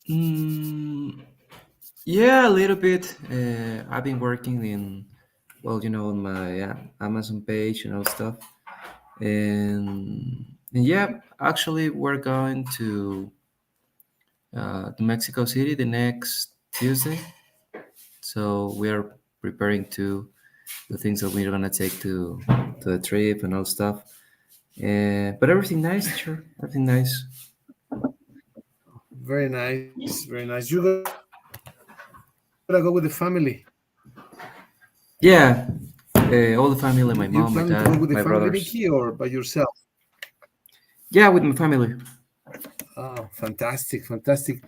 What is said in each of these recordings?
Mm, yeah, a little bit. I've been working on my Amazon page and all stuff. And yeah, actually, we're going to Mexico City the next Tuesday. So we are preparing to the things that we're gonna take to the trip and all stuff. But everything nice, sure, everything nice. Very nice, very nice. You're gonna go with the family. Yeah, all the family, You my planning mom, to my go with the dad, my family, Mickey, brothers. or by yourself? Yeah, with my family. Oh, fantastic, fantastic.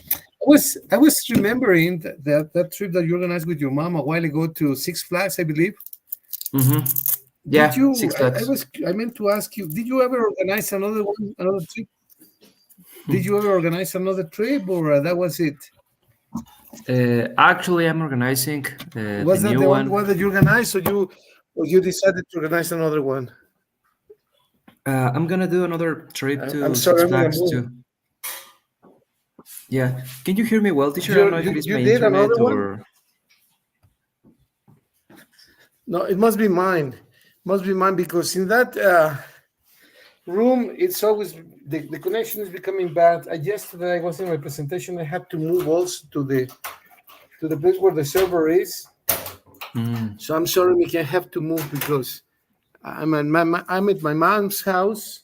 I was remembering that trip that you organized with your mom a while ago to Six Flags, I believe. Mm-hmm. Did Yeah, you? Six Flags. I meant to ask you. Did you ever organize another one, another trip? Did you ever organize another trip, or that was it? Actually, I'm organizing the Was that new the only one. one that you organized, or you decided to organize another one? I'm gonna do another trip I'm to sorry, Six I'm in a Flags move. too. Yeah, can you hear me well, teacher? I don't You, know if you it is you my did internet another one? or. No, it must be mine. Must be mine because in that room, it's always the connection is becoming bad. Yesterday, I was in my presentation. I had to move also to the place where the server is. Mm, So I'm sorry, we can have to move because I'm at my mom's house,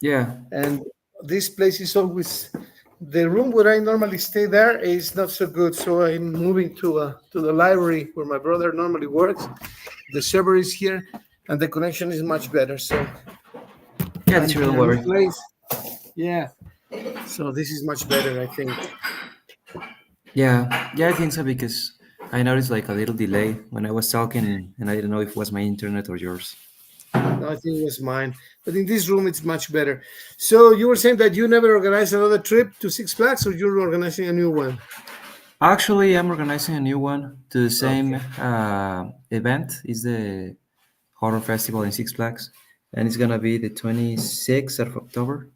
yeah, and this place is always the room where I normally stay there is not so good. So I'm moving to the library where my brother normally works. The server is here, and the connection is much better. So yeah, I'm teacher, in don't a new worry. place. Yeah. So this is much better, I think. Yeah, yeah, I think so because I noticed like a little delay when I was talking, and I didn't know if it was my internet or yours. No, I think it was mine. But in this room, it's much better. So you were saying that you never organized another trip to Six Flags, or you're organizing a new one? Actually, I'm organizing a new one to the same Okay. event. Is the horror festival in Six Flags, and it's gonna be the 26th of October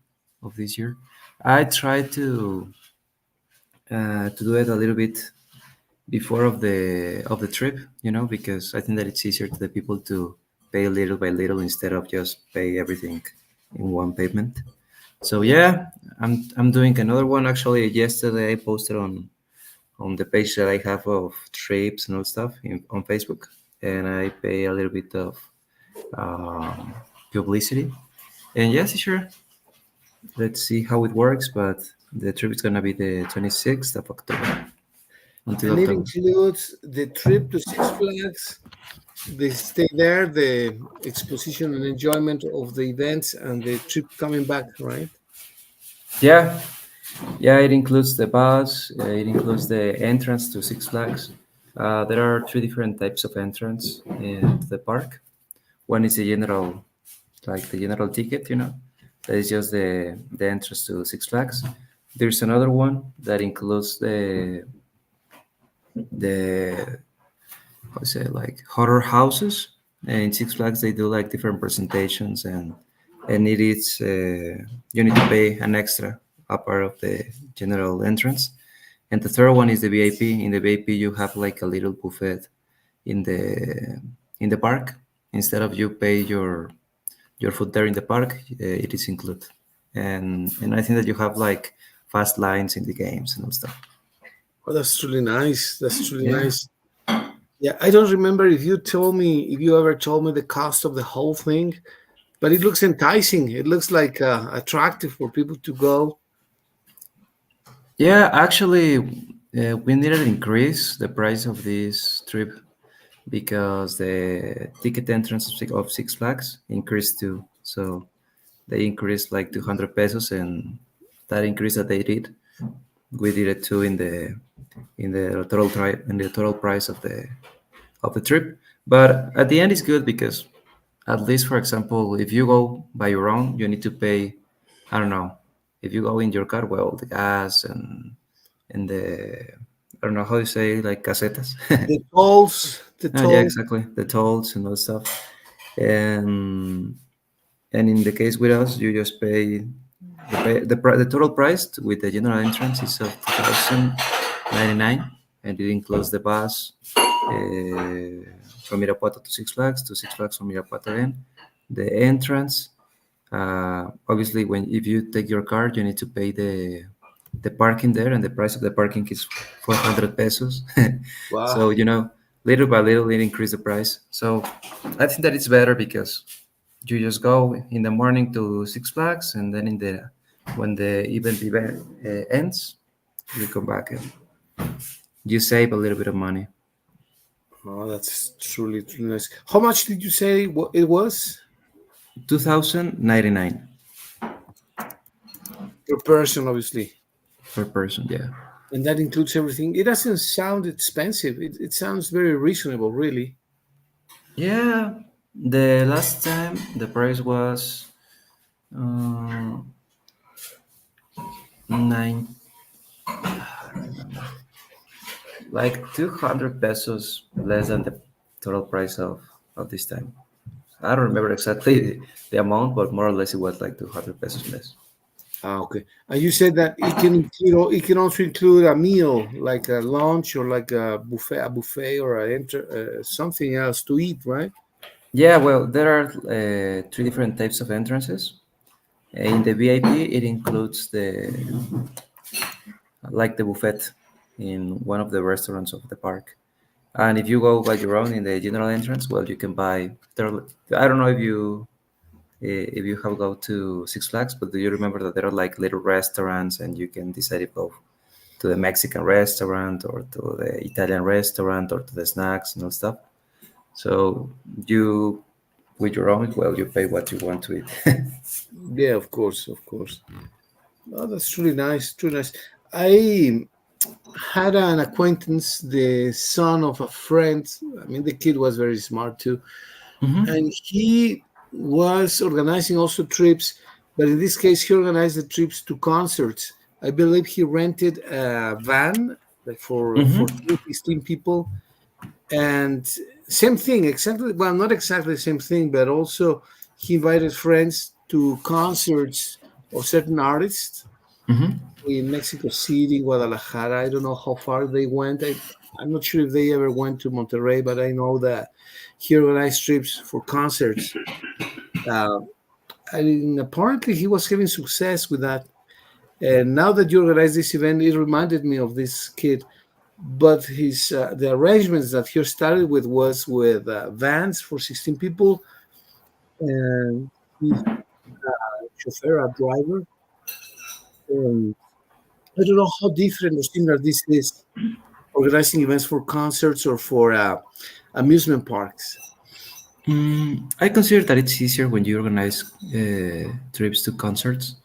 of this year. I tried to do it a little bit before of the trip, because I think that it's easier to the people to pay little by little instead of just pay everything in one payment. So yeah, I'm doing another one. Actually, yesterday I posted on the page that I have of trips and all stuff on Facebook, and I pay a little bit of um, publicity. And yes, sure, let's see how it works. But the trip is gonna be the 26th of October until And it October. includes the trip to Six Flags, the stay there, the exposition and enjoyment of the events, and the trip coming back, right? Yeah, yeah, it includes the bus. It includes the entrance to Six Flags. There are three different types of entrance in the park. One is the general, like the general ticket, that is just the entrance to Six Flags. There's another one that includes the how to say, like horror houses. And in Six Flags, they do like different presentations, and it is you need to pay an extra a part of the general entrance. And the third one is the VIP. In the VIP, you have like a little buffet in the park. Instead of you pay your food there in the park, it is included. And I think that you have like fast lines in the games and all stuff. Oh, that's really nice. That's really Yeah. nice. Yeah, I don't remember if you ever told me the cost of the whole thing, but it looks enticing. It looks like attractive for people to go. Yeah, actually, we needed to increase the price of this trip because the ticket entrance of Six Flags increased too. So they increased like 200 pesos, and that increase that they did, we did it too in the total price of the trip. But at the end, it's good because at least, for example, if you go by your own, you need to pay. I don't know. If you go in your car, well, the gas and the I don't know how you say, like casetas. The tolls, the Oh yeah, tolls. exactly. The tolls and all stuff. And and in the case with us, you just pay. The total price with the general entrance is of 2,099, and it includes the bus from Irapuato to Six Flags from Irapuato again, the entrance. Obviously, when if you take your card, you need to pay the parking there, and the price of the parking is 400 pesos. So Wow. little by little, it increased the price. So I think that it's better because you just go in the morning to Six Flags, and then when the event ends, you come back and you save a little bit of money. Oh, that's truly, truly nice. How much did you say it was 2,099 per person, obviously? per person. Yeah. And that includes everything. It doesn't sound expensive. It sounds very reasonable, really. Yeah. The last time the price was uh, nine, like 200 pesos less than the total price of this time. I don't remember exactly the amount, but more or less it was like 200 pesos less. Ah, okay. And you said that it can also include a meal, like a lunch or like a buffet or something else to eat, right? Yeah, well, there are three different types of entrances. In the VIP, it includes the buffet in one of the restaurants of the park. And if you go by your own in the general entrance, well, you can buy. I don't know if you have go to Six Flags, but do you remember that there are like little restaurants, and you can decide if go to the Mexican restaurant or to the Italian restaurant or to the snacks and all stuff. So you, with your own, well, you pay what you want to eat. Yeah, of course, of course. Oh, that's really nice, truly nice. I had an acquaintance, the son of a friend. I mean, the kid was very smart too, Hmm. and he was organizing also trips, but in this case, he organized the trips to concerts. I believe he rented a van, like for Hmm. 16 people, and same thing, exactly. Well, not exactly the same thing, but also he invited friends to concerts of certain artists Hmm. in Mexico City, Guadalajara. I don't know how far they went. I'm not sure if they ever went to Monterrey, but I know that he organized trips for concerts. Uh, and apparently, he was having success with that. And now that you organized this event, it reminded me of this kid. But his the arrangements that he started with was with vans for 16 people, and he had a chauffeur, a driver. And I don't know how different or similar this is organizing events for concerts or for amusement parks. I consider that it's easier when you organize trips to concerts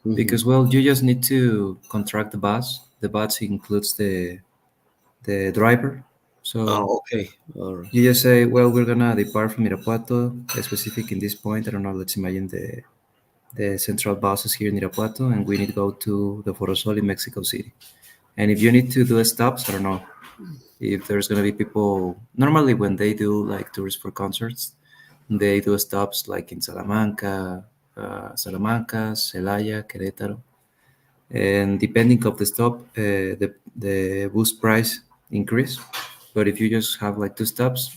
Hmm. because, well, you just need to contract the bus. The bus includes the driver. So Oh, okay. All right. you just say, well, we're gonna depart from Irapuato, specific in this point. I don't know. Let's imagine the central bus is here in Irapuato, and we need to go to the Forosol in Mexico City. And if you need to do stops, I don't know if there's gonna be people. Normally, when they do like tours for concerts, they do stops like in Salamanca, Celaya, Querétaro, and depending of the stop, the bus price increase. But if you just have like two stops,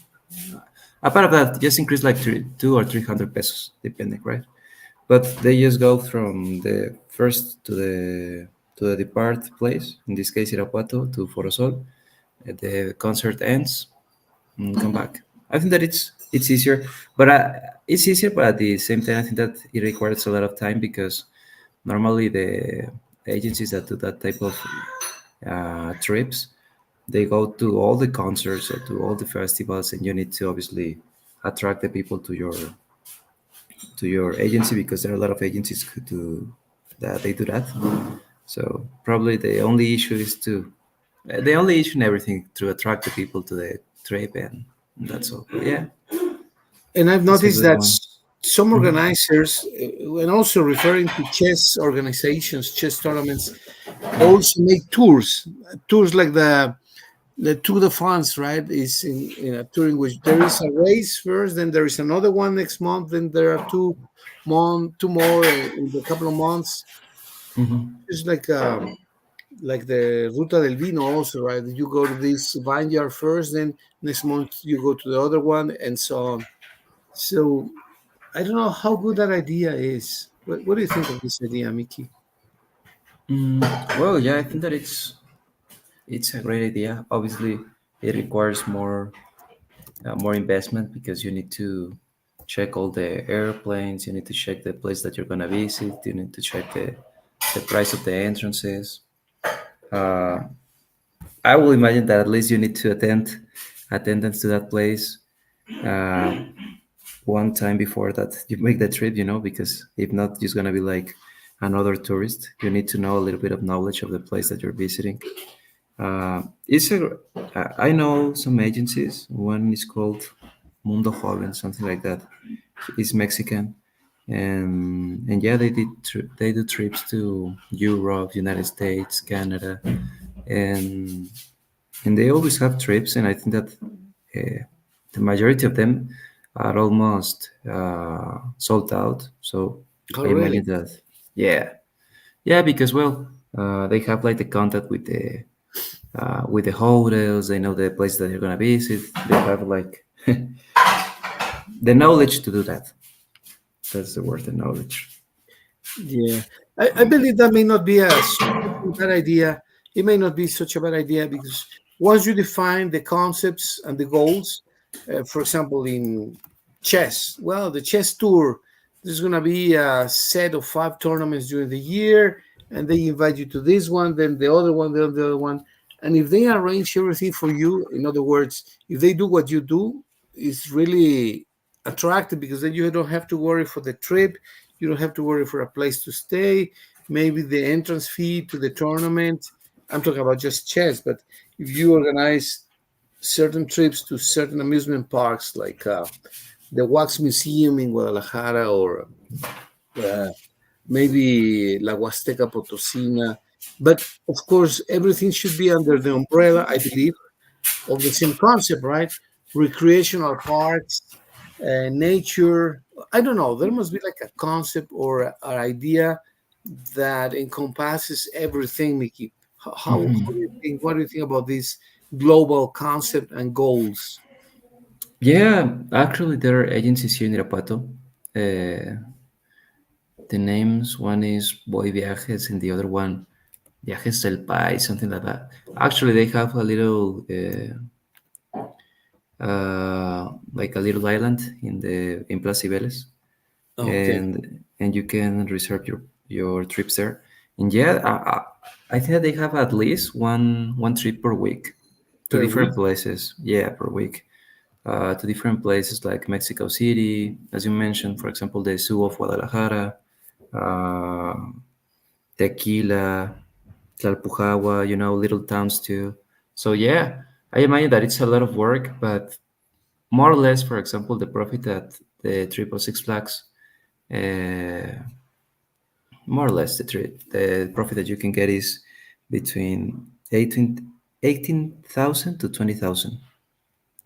apart of that, just increase like 200 or 300 pesos, depending, right? But they just go from the first to the depart place, in this case Irapuato to Forosol. The concert ends and come back. I think that it's easier, but it's easier, but at the same time, I think that it requires a lot of time because normally the agencies that do that type of trips, they go to all the concerts or to all the festivals, and you need to obviously attract the people to your agency because there are a lot of agencies who do that. They do that. So probably the only issue in everything to attract the people to the trip, and that's all. But yeah, And I've it's a noticed good that one. some Mhm. organizers, and also referring to chess organizations, chess tournaments, also make tours like the Tour de France, right? Is in a tour in which there is a race first, then there is another one next month, then there are two more in a couple of months. Hmm. It's like the Ruta del Vino also, right? You go to this vineyard first, then next month you go to the other one, and so on. So I don't know how good that idea is. What do you think of this idea, Mickey? Mm, well, yeah, I think that it's a great idea. Obviously, it requires more investment because you need to check all the airplanes. You need to check the place that you're gonna visit. You need to check the price of the entrances. Uh, I will imagine that at least you need to attend attendance to that place uh, one time before that you make the trip. Because if not, you're gonna be like another tourist. You need to know a little bit of knowledge of the place that you're visiting. It's a, I know some agencies. One is called Mundo Joven, something like that. It's Mexican, and yeah, they do trips to Europe, United States, Canada, and and they always have trips. And I think that the majority of them are almost sold out. So Oh, I really? imagine that, yeah, yeah, because well, they have like the contact with the hotels. They know the place that you're gonna visit. They have like the knowledge to do that. That's the word, the knowledge. Yeah, I believe that may not be such a bad idea. It may not be such a bad idea because once you define the concepts and the goals, for example, in chess, well, the chess tour, there's going to be a set of 5 tournaments during the year, and they invite you to this one, then the other one, then the other one. And if they arrange everything for you, in other words, if they do what you do, it's really attractive because then you don't have to worry for the trip, you don't have to worry for a place to stay, maybe the entrance fee to the tournament. I'm talking about just chess, but if you organize certain trips to certain amusement parks like the Wax Museum in Guadalajara or uh, maybe La Huasteca Potosina, but of course, everything should be under the umbrella, I believe, of the same concept, right? Recreational parks, nature. I don't know. There must be like a concept or an idea that encompasses everything, Mickey. How do you think? What do you think about this global concept and goals? Yeah, actually, there are agencies here in Irapuato. Uh, the names, one is Boy Viajes, and the other one Viajes del País, something like that. Actually, they have a little, like a little island in Plaza Cibeles, Okay, and you can reserve your trips there. And yeah, I think that they have at least one trip per week to per different week. places. Yeah, per week. To different places like Mexico City, as you mentioned, for example, the Zoo of Guadalajara, uh, Tequila, Tlalpujahua, little towns too. So yeah, I imagine that it's a lot of work, but more or less, for example, the profit at the Triple Six Flags, uh, more or less the profit that you can get is between 18,000 to 20,000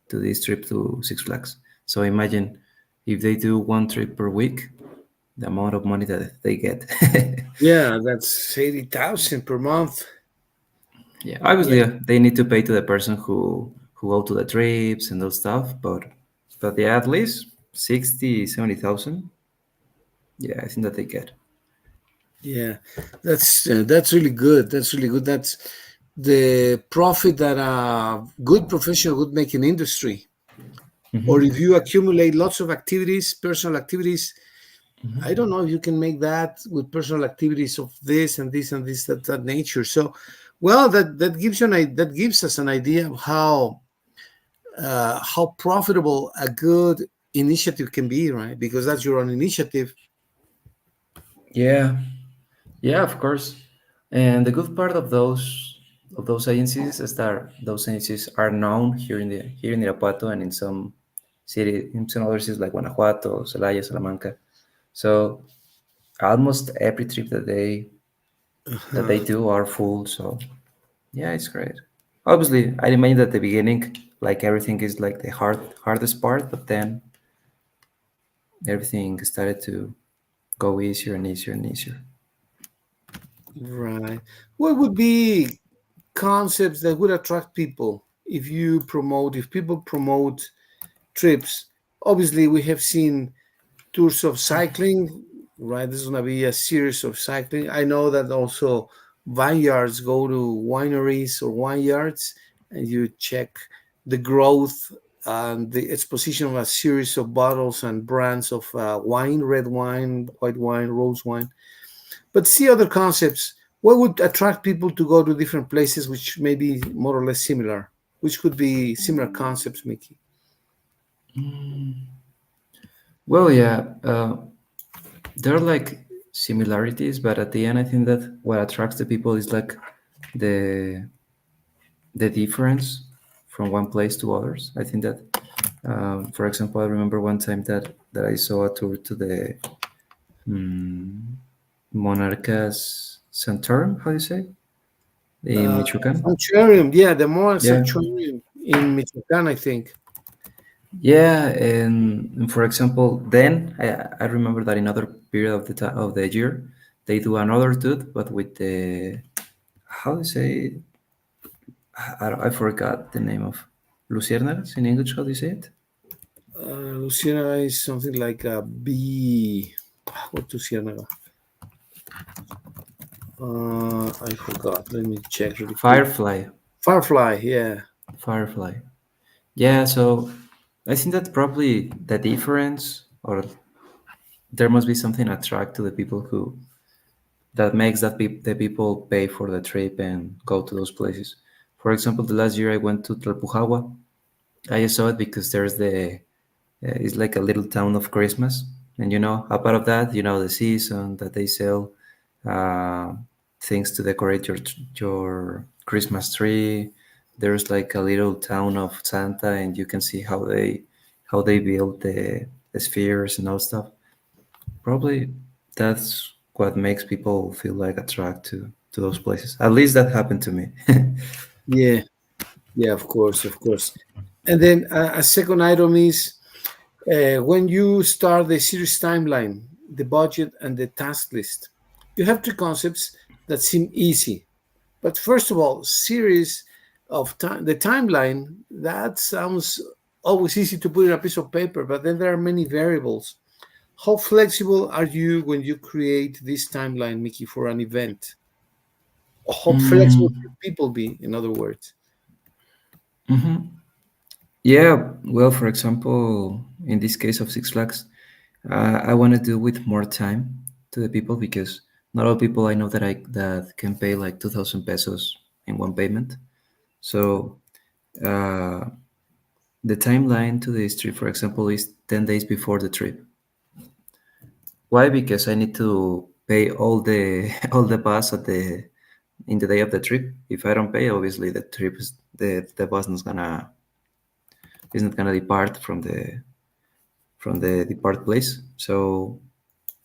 to this trip to Six Flags. So imagine if they do one trip per week, the amount of money that they get. Yeah, that's 80,000 per month. Yeah, Yeah, obviously they need to pay to the person who go to the trips and those stuff, but yeah, at least 60, 70,000. Yeah, I think that they get. yeah, that's really good. That's really good. That's the profit that a good professional would make in industry. Or if you accumulate lots of activities, personal activities, I don't know if you can make that with personal activities of this and this and this that nature. So, well, that gives you that gives us an idea of how profitable a good initiative can be, right? Because that's your own initiative. Yeah, yeah, of course. And the good part of those agencies is that those agencies are known here in Irapuato and in some other cities like Guanajuato, Celaya, Salamanca. So almost every trip that they Uh-huh. do are full. So yeah, it's great. Obviously, I imagine at the beginning, like everything is like the hardest part, but then everything started to go easier and easier and easier. Right. What would be concepts that would attract people if people promote trips? Obviously, we have seen tours of cycling, right? This is going to be a series of cycling. I know that also vineyards go to wineries or vineyards and you check the growth and the exposition of a series of bottles and brands of wine, red wine, white wine, rose wine. But see other concepts. What would attract people to go to different places which may be more or less similar? Which could be similar concepts, Mickey? Well, yeah, there are like similarities, but at the end, I think that what attracts the people is like the the difference from one place to others. I think that, for example, I remember one time that I saw a tour to the Monarcas Santorum. How do you say in Michoacan? Sanctuarium, yeah, the Moa Yeah, Sanctuarium in Michoacan, I think. yeah, and for example, then I remember that in other period of the time of the year, they do another tour, but with the how do you say? I forgot the name of Luciérnagas in English. How do you say it? Luciana is something like a bee. What Luciana? I forgot. Let me check really quick. Firefly. Firefly, yeah. Firefly. Yeah, so I think that probably the difference, or there must be something attract to the people who that makes the people pay for the trip and go to those places. For example, the last year I went to Tlalpujahua. I just saw it because there's the it's like a little town of Christmas, and a part of that, the season that they sell uh, things to decorate your Christmas tree. There's like a little town of Santa, and you can see how they build the spheres and all stuff. Probably that's what makes people feel like attract to those places. At least that happened to me. Yeah, yeah, of course, of course. And then a second item is when you start the series timeline, the budget, and the task list. You have three concepts that seem easy. But first of all, series of time, the timeline, that sounds always easy to put in a piece of paper, but then there are many variables. How flexible are you when you create this timeline, Mickey, for an event? How flexible Mm, should people be, in other words? mhm. Yeah, well, for example, in this case of Six Flags, I want to do with more time to the people because not all people I know that can pay like 2,000 pesos in one payment. So uh, the timeline to this trip, for example, is 10 days before the trip. Why? Because I need to pay all the all the bus at the in the day of the trip. If I don't pay, obviously the trip is the bus is not gonna depart from the depart place. So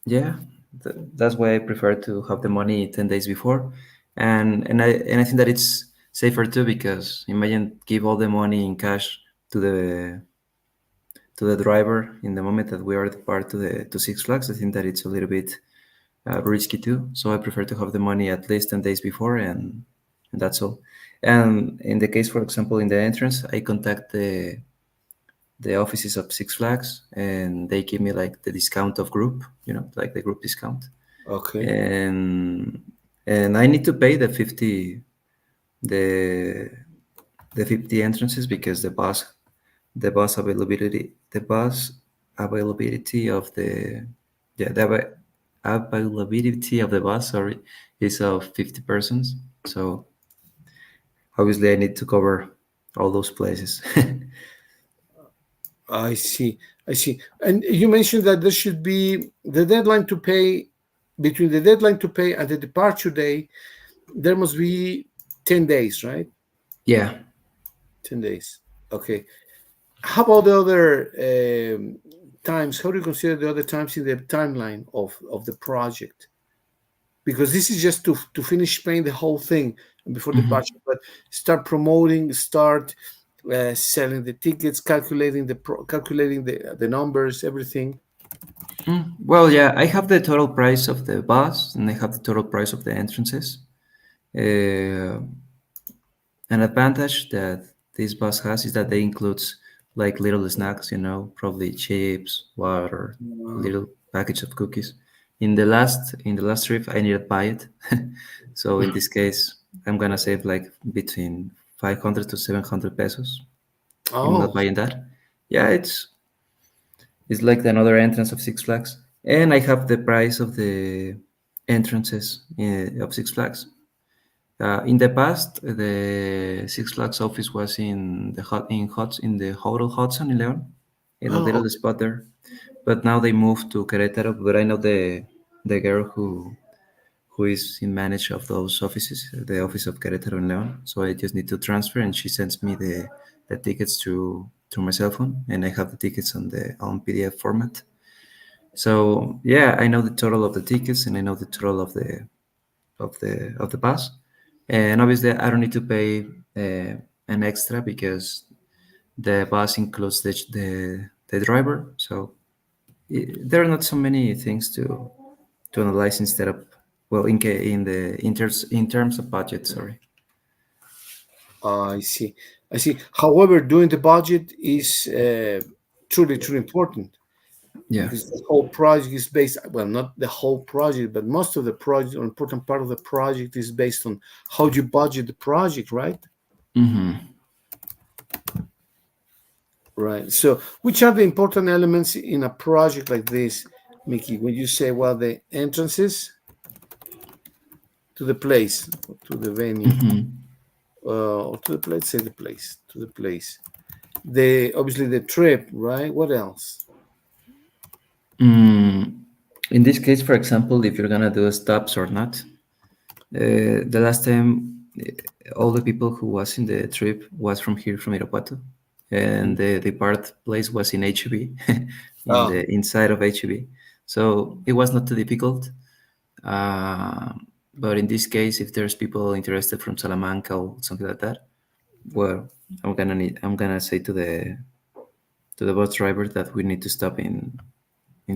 yeah, that's why I prefer to have the money 10 days before, and I think that it's safer too because imagine give all the money in cash to the driver in the moment that we are depart to Six Flags. I think that it's a little bit risky too. So I prefer to have the money at least 10 days before, and that's all. And in the case, for example, in the entrance, I contact the offices of Six Flags, and they give me like the discount of group, like the group discount, Okay. and and I need to pay the the 50 entrances because the bus availability of the yeah the availability of the bus, sorry, is of 50 persons. So obviously I need to cover all those places. I see. I see. And you mentioned that there should be the deadline to pay between the deadline to pay and the departure day, there must be 10 days, right? Yeah. 10 days. Okay. How about the other times? How do you consider the other times in the timeline of the project? Because this is just to finish paying the whole thing before Mhm. departure, but start promoting, start selling the tickets, calculating the numbers, everything. Well, yeah, I have the total price of the bus and I have the total price of the entrances. Uh, an advantage that this bus has is that they includes like little snacks, probably chips, water, Uh, little package of cookies. In the last trip, I needed to buy it, so in this case, I'm gonna save like between 500 to 700 pesos in not oh, buying that. Yeah, it's like another entrance of Six Flags, and I have the price of the entrances of Six Flags. In the past, the Six Flags office was in the Hotel Hudson in Leon, in a oh, little spot there. But now they moved to Querétaro. But I know the girl who is in manage of those offices, the office of Querétaro in Leon. So I just need to transfer, and she sends me the tickets to my cell phone, and I have the tickets on PDF format. So yeah, I know the total of the tickets, and I know the total of the pass, and obviously I don't need to pay an extra because the bus includes the driver. So there are not so many things to analyze instead of, well, in terms of budget. Sorry. I see. I see. However, doing the budget is truly, truly important Yeah. because the whole project is based, well, not the whole project, but most of the project, or important part of the project is based on how you budget the project, right? Hmm. Right. So, which are the important elements in a project like this, Mickey? When you say, well, the entrances to the place, to the venue, or to the place, say the place, to the place. The obviously the trip, right? What else? Mm, in this case, for example, if you're gonna do stops or not, the last time, all the people who was in the trip was from here, from Irapuato, and the depart place was in HEB, in Oh, the inside of HEB. So it was not too difficult. Uh, but in this case, if there's people interested from Salamanca or something like that, well, I'm gonna say to the bus driver that we need to stop in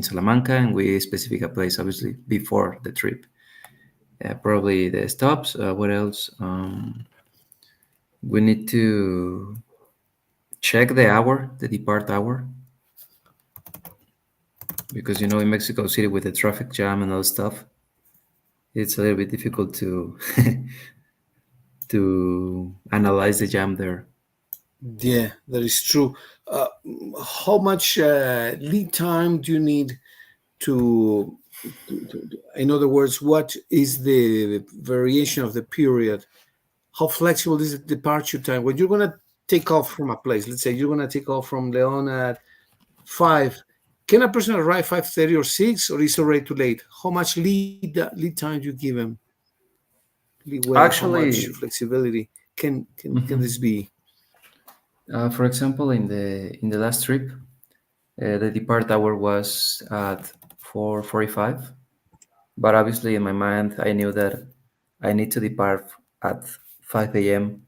Salamanca, and we specify a place obviously before the trip. Probably the stops. What else? We need to check the hour, the depart hour, because in Mexico City with the traffic jam and all stuff, it's a little bit difficult to to analyze the jam there. yeah, that is true. Uh, how much lead time do you need to, in other words, what is the variation of the period? How flexible is the departure time? When you're going to take off from a place, let's say you're going to take off from Leon at 5, can a person arrive 5:30 or 6, or is already too late? How much lead time do you give him? Leeway, how much Actually, flexibility can this be? for example, in the last trip, the depart hour was at 4:45. But obviously, in my mind, I knew that I need to depart at 5 a.m.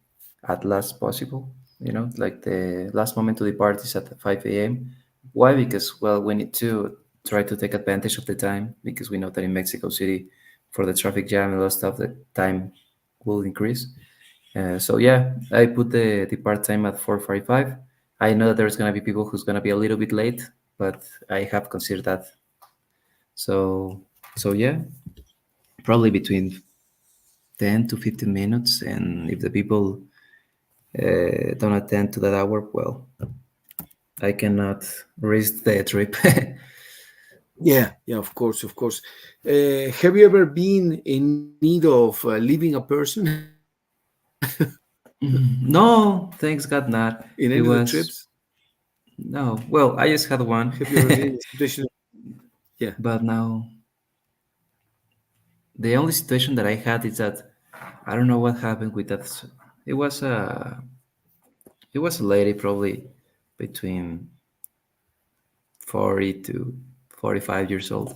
at last possible. Like the last moment to depart is at 5 a.m. Why? Because, well, we need to try to take advantage of the time because we know that in Mexico City, for the traffic jam and all stuff, the time will increase. So yeah, I put the depart time at 4:45. I know that there's gonna be people who's gonna be a little bit late, but I have considered that. So yeah, probably between 10 to 15 minutes. And if the people don't attend to that hour, well, I cannot risk the trip. Yeah, yeah, of course, of course. Have you ever been in need of leaving a person No, thanks God not. in any of It the trips? was, no, well, I just had one. Have you ever been in a situation? Yeah. But now, the only situation that I had is that I don't know what happened with that. It was a, it was a lady probably between 40 to 45 years old.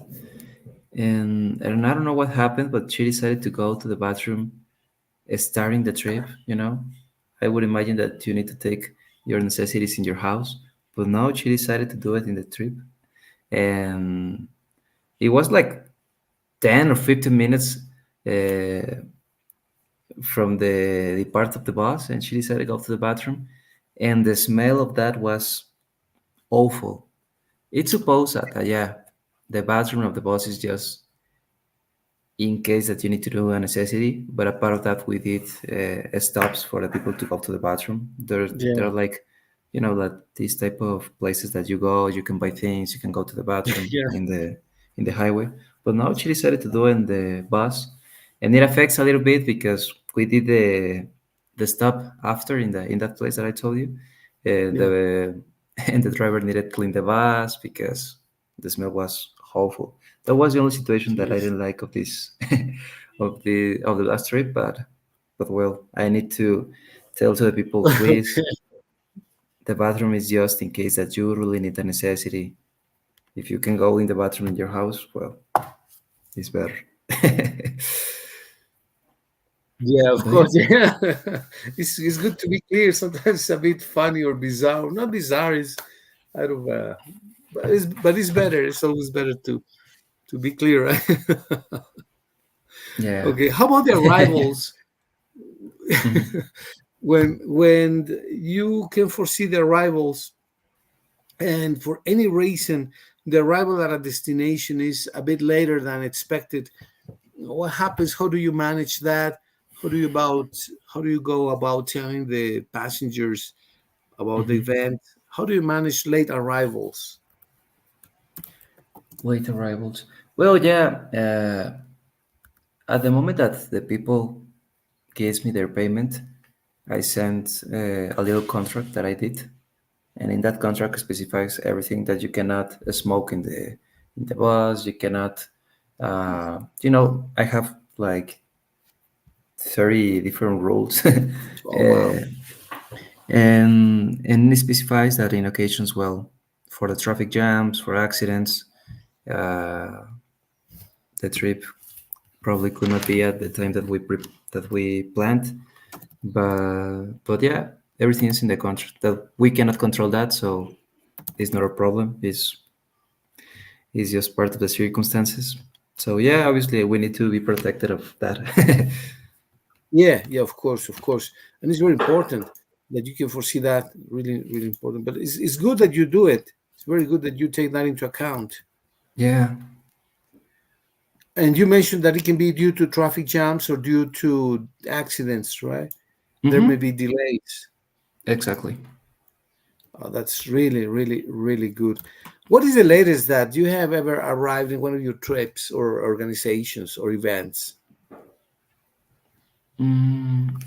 And I don't know what happened, but she decided to go to the bathroom starting the trip. I would imagine that you need to take your necessities in your house, but no, she decided to do it in the trip. and it was like 10 or 15 minutes from the part of the bus, and she decided to go to the bathroom, and the smell of that was awful. It's supposed that, yeah, the bathroom of the bus is just in case that you need to do a necessity. But a part of that, we did stops for the people to go to the bathroom. There Yeah. are like, like these type of places that you go, you can buy things, you can go to the bathroom Yeah. in the highway. But now she decided to do it in the bus, and it affects a little bit because we did the stop after in that place that I told you. Yeah. The and the driver needed to clean the bus because the smell was awful. That was the only situation that I Yes. didn't like of this of the last trip, but well, I need to tell to the people, please, the bathroom is just in case that you really need a necessity. If you can go in the bathroom in your house, well, it's better. Yeah, of But yeah, course. Yeah, it's good to be clear. Sometimes it's a bit funny or bizarre. Not bizarre is out of, but it's better. It's always better to be clear, right? yeah. Okay. How about the arrivals? Mhm. When you can foresee the arrivals, and for any reason the arrival at a destination is a bit later than expected, what happens? How do you manage that? How do you go about telling the passengers about the Mhm. event? How do you manage late arrivals? Late arrivals. Well, yeah. At the moment that the people gives me their payment, I sent a little contract that I did, and in that contract specifies everything that you cannot smoke in the bus. You cannot, I have like 30 different rules, Oh wow. and it specifies that in occasions, well, for the traffic jams, for accidents, uh, the trip probably could not be at the time that that we planned. But yeah, everything is in the contract that we cannot control that, so it's not a problem. It's just part of the circumstances. So yeah, obviously we need to be protected of that. Yeah, yeah, of course, and it's very important that you can foresee that. Really, really important. But it's good that you do it. It's very good that you take that into account. Yeah. And you mentioned that it can be due to traffic jams or due to accidents, right? There may Mm-hmm. be delays. Exactly. That's really, really, really good. What is the latest that you have ever arrived in one of your trips or organizations or events? Mm,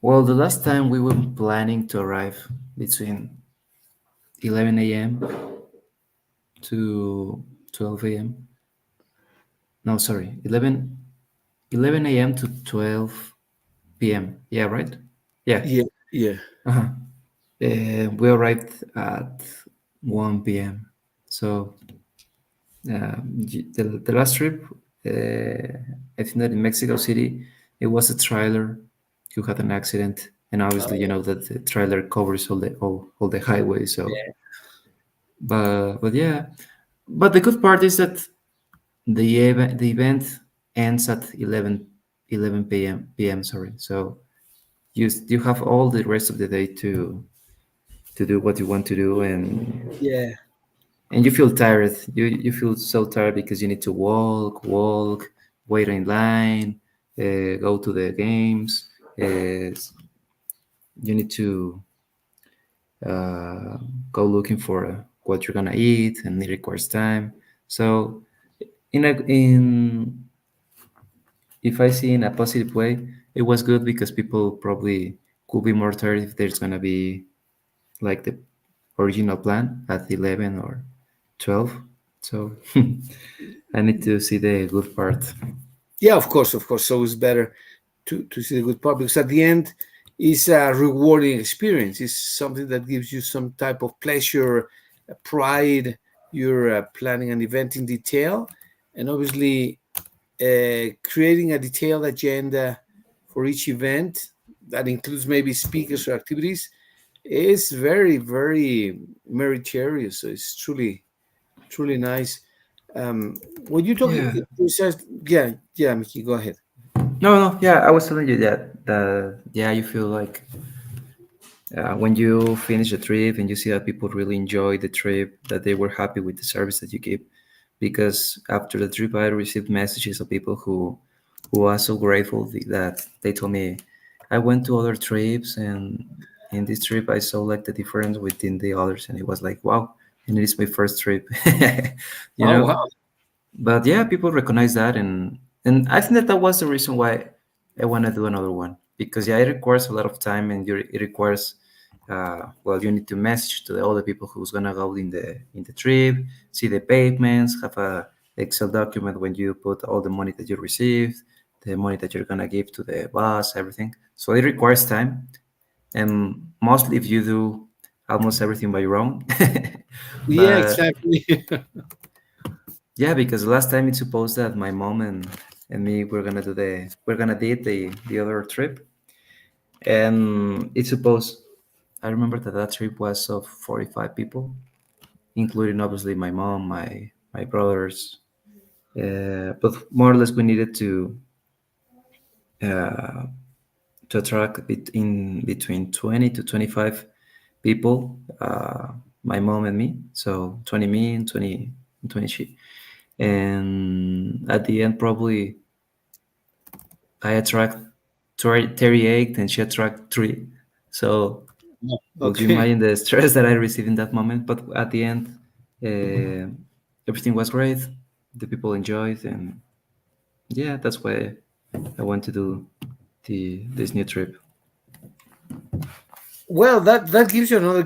well, the last time we were planning to arrive between 11 a.m. to 12 a.m. No, sorry, 11 a.m. to 12 p.m. Yeah, right? Yeah. Yeah, yeah. Uh-huh. We arrived at 1 p.m. So the last trip, I think that in Mexico City, it was a trailer who had an accident, and obviously you Oh, know that the trailer covers all the highway. So, yeah, but yeah, but the good part is that the event ends at 11 p.m. Sorry, so you have all the rest of the day to do what you want to do, yeah, and you feel tired. You feel so tired because you need to walk, wait in line, go to the games. You need to uh, go looking for what you're gonna eat, and it requires time. So, in if I see in a positive way, it was good because people probably could be more tired if there's gonna be like the original plan at 11 or 12. So I need to see the good part. yeah. Of course, of course. So it's better to see the good part because at the end, it's a rewarding experience. It's something that gives you some type of pleasure, pride. You're planning an event in detail, and obviously creating a detailed agenda for each event that includes maybe speakers or activities is very, very meritorious. So it's truly truly nice. When you talk, Yeah. it says, yeah, yeah, Mickey, go ahead. No, no, yeah, I was telling you that yeah, you feel like when you finish a trip and you see that people really enjoy the trip, that they were happy with the service that you give. Because after the trip, I received messages of people who are so grateful that they told me, I went to other trips and in this trip I saw like the difference within the others, and it was like wow, and it is my first trip, you Oh, know. wow. But yeah, people recognize that, and I think that that was the reason why I want to do another one, because yeah, it requires a lot of time, and it requires well, you need to message to all the people who's gonna go in the trip, see the payments, have a Excel document when you put all the money that you received, the money that you're gonna give to the bus, everything. So it requires time, and mostly if you do almost everything by your own. Yeah, But exactly. yeah, because the last time it's supposed that my mom and me we're gonna did the other trip, and it's supposed. I remember that that trip was of 45 people, including obviously my mom, my brothers. But more or less, we needed uh, to attract in between 20 to 25 people. My mom and me, so 20 me and 20 she. And at the end, probably I attract 38 and she attract 3. So would you Okay. imagine the stress that I received in that moment? But at the end, uh, everything was great. The people enjoyed, and yeah, that's why I want to do this new trip. Well, that gives you another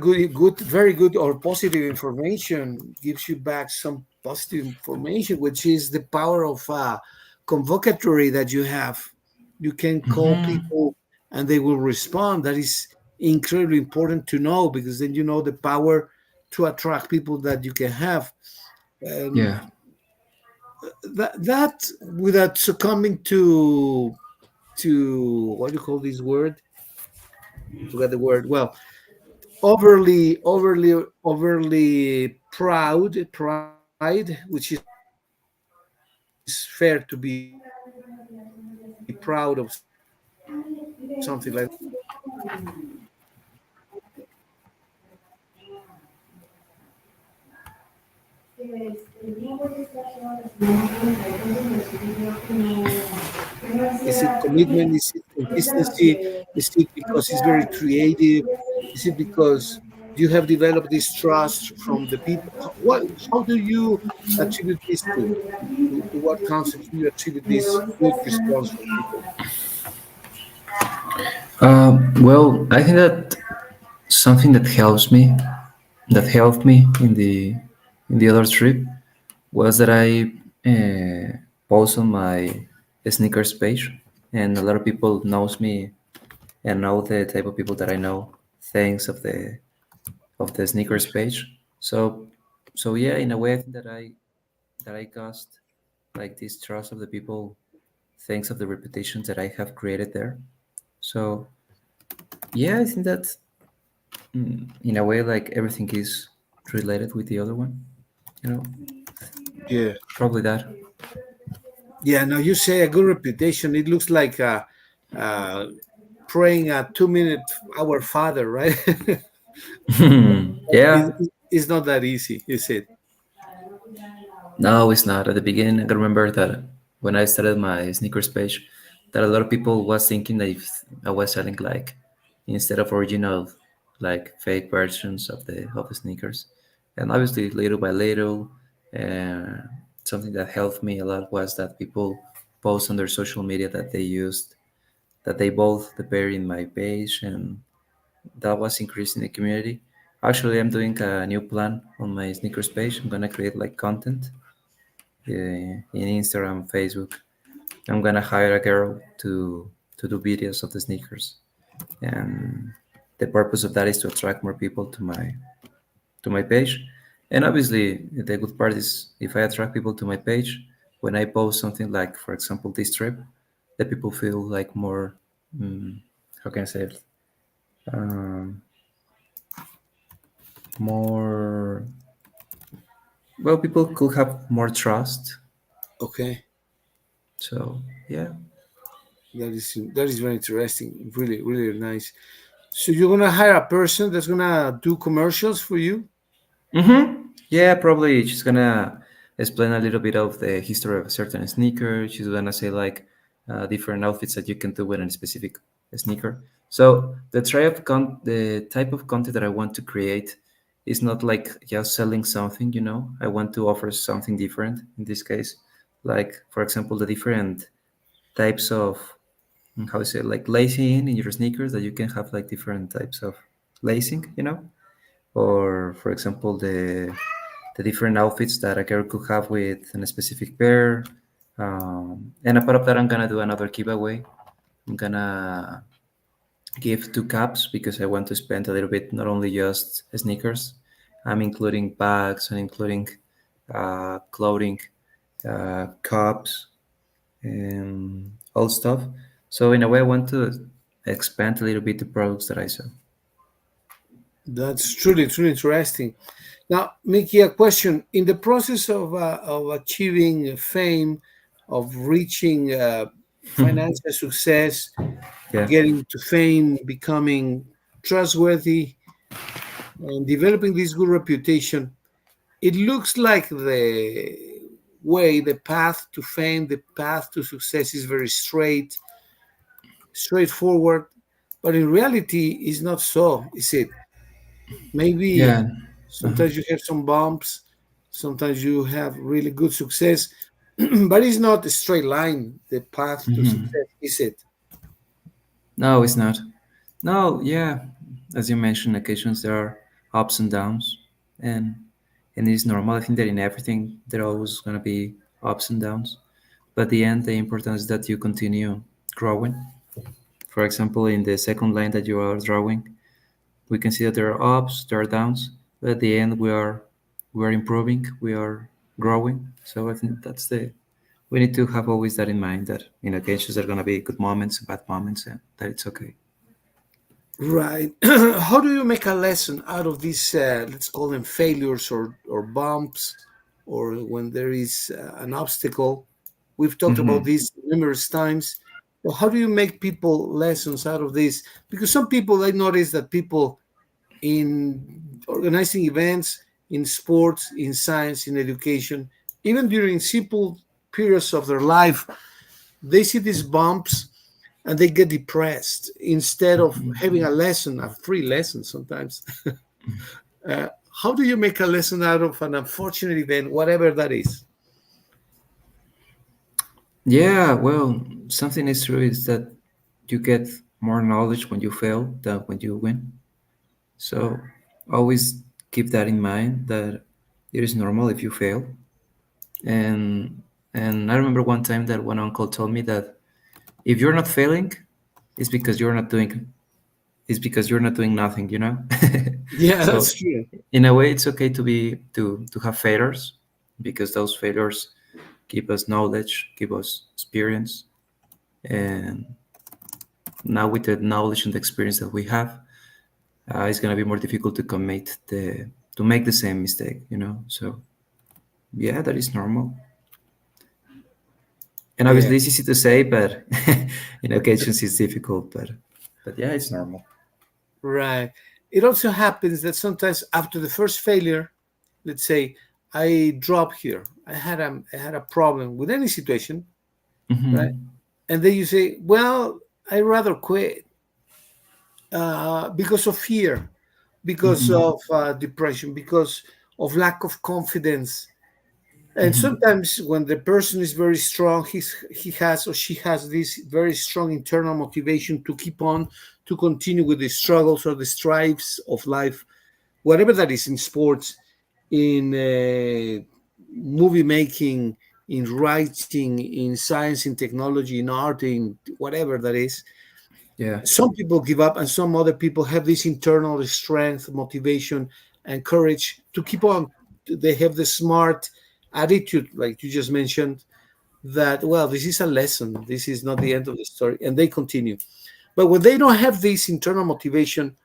very good or positive information. Gives you back some positive information, which is the power of convocatory that you have. You can call Hmm. people and they will respond. That is incredibly important to know because then you know the power to attract people that you can have. And Yeah. that without succumbing to what do you call this word? Forgot the word. Well, overly pride, which is fair to be proud of something like that. Is it commitment? Is it consistency? Is it because it's very creative? Is it because you have developed this trust from the people? How do you attribute this to what concept do you attribute this good response from people? Well, I think that something that helped me in the other trip, was that I post on my sneakers page, and a lot of people knows me and know the type of people that I know thanks of the sneakers page. So so yeah, in a way, I think that I got like this trust of the people thanks of the reputations that I have created there. So yeah, I think that in a way, like everything is related with the other one. You know, Yeah. probably that. Yeah, now you say a good reputation. It looks like uh, praying a 2 minute our Father, right? Yeah. It's not that easy, is it? No, it's not. At the beginning, I can remember that when I started my sneakers page, that a lot of people was thinking that if I was selling like instead of original, like fake versions of the sneakers, and obviously little by little, uh, something that helped me a lot was that people post on their social media that they used that they bought the pair in my page, and that was increasing the community. Actually, I'm doing a new plan on my sneakers page. I'm gonna create like content in Instagram, Facebook. I'm gonna hire a girl to do videos of the sneakers, and the purpose of that is to attract more people to my page. And obviously, the good part is if I attract people to my page, when I post something like, for example, this trip, the people feel like more, how can I say it, um, more Well, people could have more trust. Okay, So yeah. that is very interesting. Really, really nice. So you're gonna hire a person that's gonna do commercials for you? Mm-hmm. Yeah, probably she's gonna explain a little bit of the history of a certain sneaker. She's gonna say like different outfits that you can do with a specific sneaker. So the type of content that I want to create is not like just selling something. I want to offer something different in this case. Like for example, the different types of how to say like lacing in your sneakers that you can have like different types of lacing. Or for example the different outfits that a girl could have with a specific pair. And a part of that, I'm gonna do another giveaway. I'm gonna give two caps because I want to spend a little bit, not only just sneakers. I'm including bags and including clothing, cups, and all stuff. So in a way, I want to expand a little bit the products that I sell. That's truly, truly interesting. Now, Mickey, a question. In the process of achieving fame, of reaching financial success, Yeah, getting to fame, becoming trustworthy, and developing this good reputation, it looks like the path to fame, the path to success is very straightforward. But in reality, it's not so, is it? Maybe yeah. Uh-huh. sometimes you have some bumps, sometimes you have really good success, but it's not a straight line, the path to Mhm. success, is it? No, it's not. No, yeah, as you mentioned, occasions there are ups and downs, and it's normal. I think that in everything there are always gonna be ups and downs, but at the end, the importance is that you continue growing. For example, in the second line that you are drawing, we can see that there are ups, there are downs, but at the end, we are improving, we are growing. So I think we need to have always that in mind that in occasions there are gonna be good moments, bad moments, and that it's okay. Right. How do you make a lesson out of these, let's call them failures or bumps, or when there is an obstacle? We've talked about Hmm. this numerous times. But how do you make people lessons out of this? Because some people, I notice that people in organizing events, in sports, in science, in education, even during simple periods of their life, they see these bumps and they get depressed instead of having a lesson, a free lesson sometimes. uh, how do you make a lesson out of an unfortunate event, whatever that is? Yeah, well, something is true is that you get more knowledge when you fail than when you win. So always keep that in mind that it is normal if you fail. And I remember one time that one uncle told me that if you're not failing, it's because you're not doing nothing. Yeah, So that's true. in a way it's okay to have failures because those failures give us knowledge, give us experience, and now with the knowledge and the experience that we have, it's gonna be more difficult to make the same mistake. So yeah, that is normal, and Yeah, obviously it's easy to say, but in occasions it's difficult. But yeah, it's normal. right. It also happens that sometimes after the first failure, let's say I drop here, I had a problem with any situation, right? Hmm. And then you say, well, I rather quit because of fear, because Hmm. of depression, because of lack of confidence. And Hmm. sometimes when the person is very strong, he has or she has this very strong internal motivation to keep on, to continue with the struggles or the strives of life, whatever that is, in sports, in movie making, in writing, in science, in technology, in art, in whatever that is. Yeah, Some people give up, and some other people have this internal strength, motivation, and courage to keep on. They have the smart attitude, like you just mentioned, that, well, this is a lesson, this is not the end of the story, and they continue. But when they don't have this internal motivation,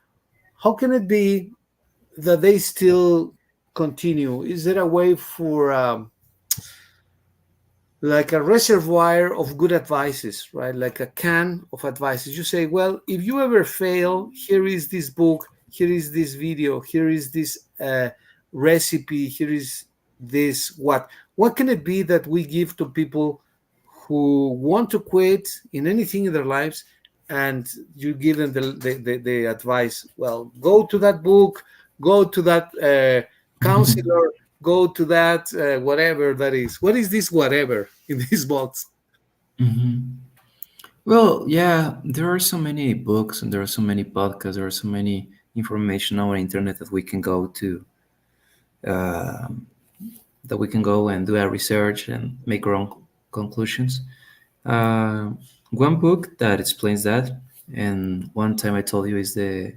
how can it be that they still continue? Is there a way for like a reservoir of good advices, right? Like a can of advices. You say, well, if you ever fail, here is this book, here is this video, here is this recipe, here is this what. What can it be that we give to people who want to quit in anything in their lives, and you give them the advice? Well, go to that book, go to that counselor, go to that whatever that is. What is this whatever in this box? Mhm. Well, yeah, there are so many books and there are so many podcasts, there are so many information on the internet that we can go to, um that we can go and do our research and make our own conclusions. Uh, One book that explains that, and one time I told you, is the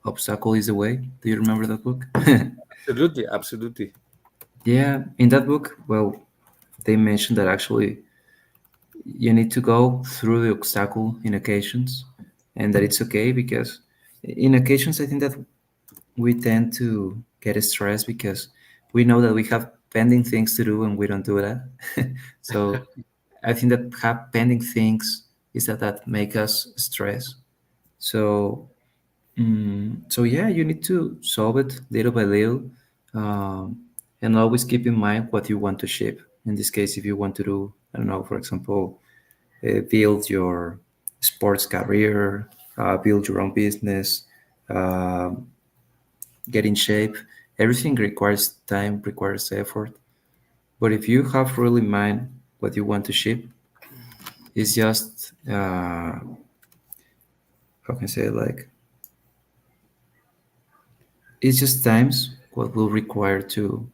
Obstacle is the Way. Do you remember that book? Absolutely, absolutely. Yeah, in that book, well, they mentioned that actually you need to go through the obstacle in occasions, and that it's okay because in occasions I think that we tend to get stressed because we know that we have pending things to do and we don't do that. So I think that have pending things is that make us stress. So so yeah, you need to solve it little by little, um, and always keep in mind what you want to ship. In this case, if you want to do, I don't know, for example, build your sports career, build your own business, uh, get in shape. Everything requires time, requires effort. But if you have really in mind what you want to ship, it's just how can I say it, like it's just times what will require to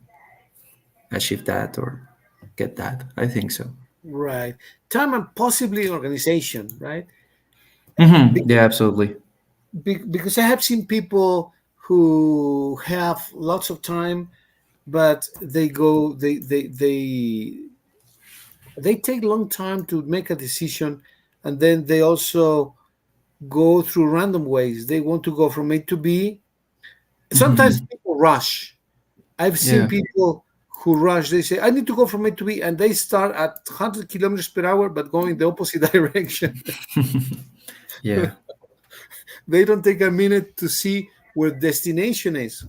achieve that or get that. I think so. Right. Time and possibly organization, right? Yeah, absolutely. Because I have seen people who have lots of time, but they take long time to make a decision, and then they also go through random ways. They want to go from A to B. Sometimes Hmm. people rush. I've seen Yeah. people who rush. They say, I need to go from A to B, and they start at 100 kilometers per hour, but going the opposite direction. Yeah. They don't take a minute to see where destination is.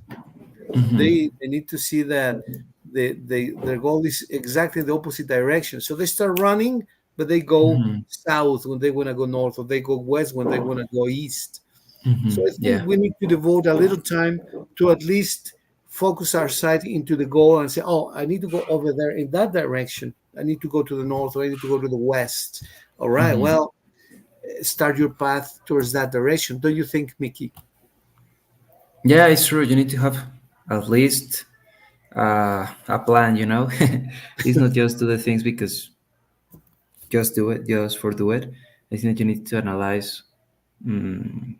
Hmm. They need to see that their goal is exactly the opposite direction. So they start running, but they go Hmm. south when they want to go north, or they go west when they want to go east. So I think Yeah. we need to devote a little time to at least focus our sight into the goal and say, oh, I need to go over there in that direction. I need to go to the north, or I need to go to the west. All right, Hmm. well, start your path towards that direction. Don't you think, Mickey? Yeah, it's true. You need to have at least a plan, you know? It's not just do the things because just do it, just for do it. I think that you need to analyze mm,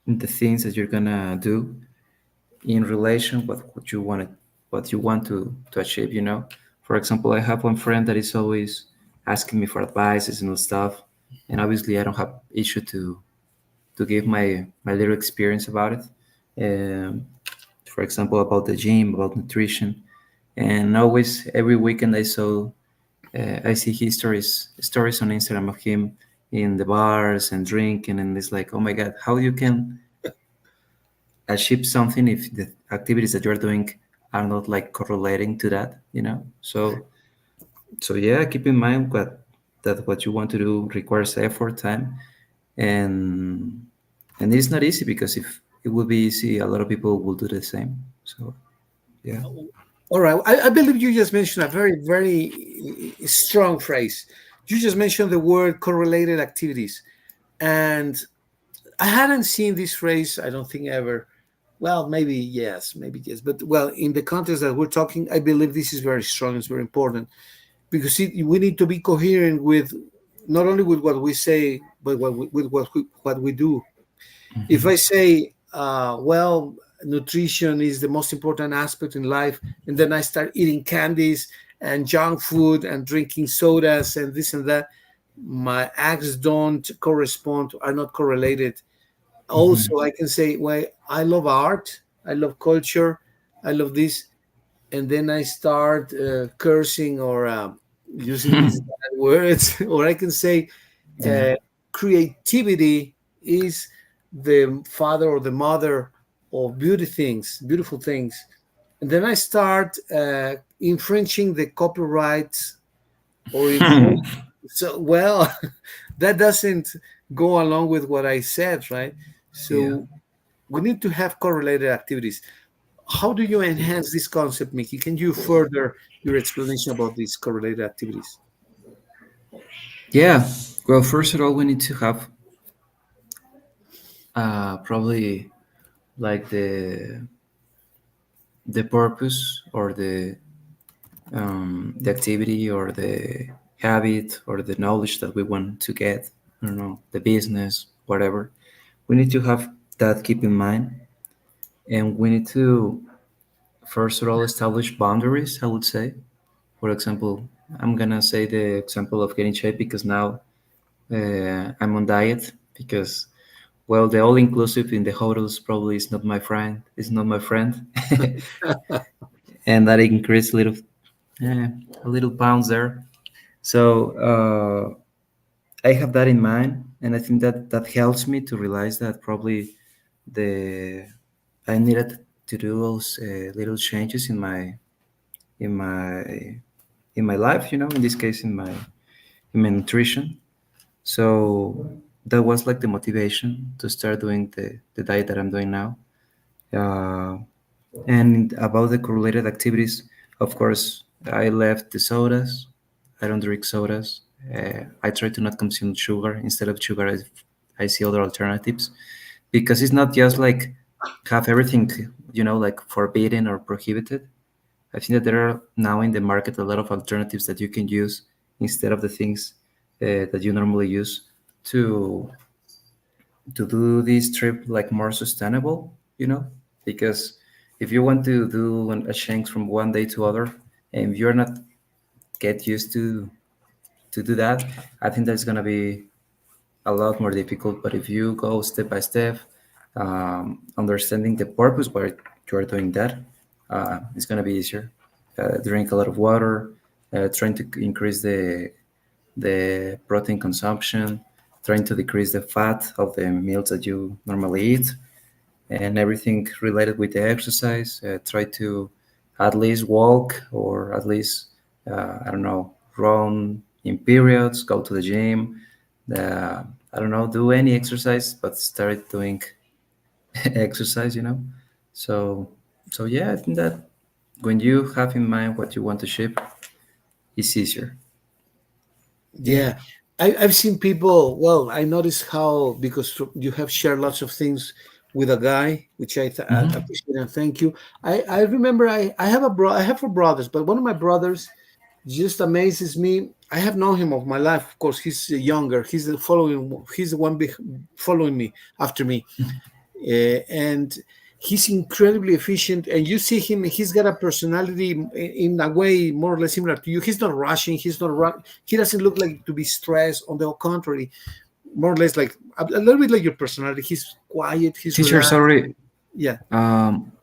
the things that you're gonna do in relation with what you want to achieve, you know? For example, I have one friend that is always asking me for advices and stuff, and obviously I don't have issue to give my little experience about it. Um, for example, about the gym, about nutrition, and always every weekend I see his stories on Instagram of him in the bars and drinking, and it's like, oh my god, how you can achieve something if the activities that you're doing are not like correlating to that, you know? So yeah, keep in mind what you want to do requires effort, time, and it's not easy because if it would be easy, a lot of people will do the same. So yeah. All right. I believe you just mentioned a very, very strong phrase. You just mentioned the word correlated activities. And I hadn't seen this phrase, I don't think ever. Well, maybe yes. But well, in the context that we're talking, I believe this is very strong. It's very important because we need to be coherent with not only with what we say, but with what we do. If I say, well, nutrition is the most important aspect in life, and then I start eating candies and junk food and drinking sodas and this and that, my acts don't correspond, are not correlated. Also, I can say, well, I love art, I love culture, I love this, and then I start cursing or using these bad words, or I can say Yeah. uh, creativity is the father or the mother of beautiful things. And then I start infringing the copyrights or infringe. So, well, that doesn't go along with what I said, right? Yeah. So we need to have correlated activities. How do you enhance this concept, Mickey? Can you further your explanation about these correlated activities? Yeah. Well, first of all, we need to have probably like the purpose or the activity or the habit or the knowledge that we want to get. I don't know, the business, whatever. We need to have that keep in mind, and we need to first of all establish boundaries. I would say, for example, I'm gonna say the example of getting shape because now I'm on diet because well, the all inclusive in the hotels probably is not my friend. Is not my friend, and that increased eh, a little pounds there. So I have that in mind, and I think that that helps me to realize that probably the I needed to do those little changes in my in my life. You know, in this case, in my nutrition. So that was like the motivation to start doing the diet that I'm doing now. Uh, and about the correlated activities, of course, I left the sodas. I don't drink sodas. I try to not consume sugar. Instead of sugar, I see other alternatives because it's not just like have everything, you know, like forbidden or prohibited. I think that there are now in the market a lot of alternatives that you can use instead of the things that you normally use to do this trip like more sustainable, you know, because if you want to do a change from one day to other and you're not get used to do that, I think that's gonna be a lot more difficult. But if you go step by step, understanding the purpose why you are doing that, it's gonna be easier. Drink a lot of water, trying to increase the protein consumption, trying to decrease the fat of the meals that you normally eat, and everything related with the exercise. Try to at least walk or at least, I don't know, run in periods, go to the gym. I don't know, do any exercise, but start doing exercise, you know? So, so yeah, I think that when you have in mind what you want to ship, it's easier. Yeah. Yeah, I've seen people. Well, I noticed how because you have shared lots of things with a guy, which I Hmm. appreciate and thank you. I remember I have I have four brothers, but one of my brothers just amazes me. I have known him of my life. Of course, he's younger. He's the following. He's the one following me after me, and he's incredibly efficient. And you see him; he's got a personality in a way more or less similar to you. He's not rushing. He doesn't look like to be stressed. On the contrary, more or less like a little bit like your personality. He's quiet. He's Teacher, relaxed. sorry, Yeah.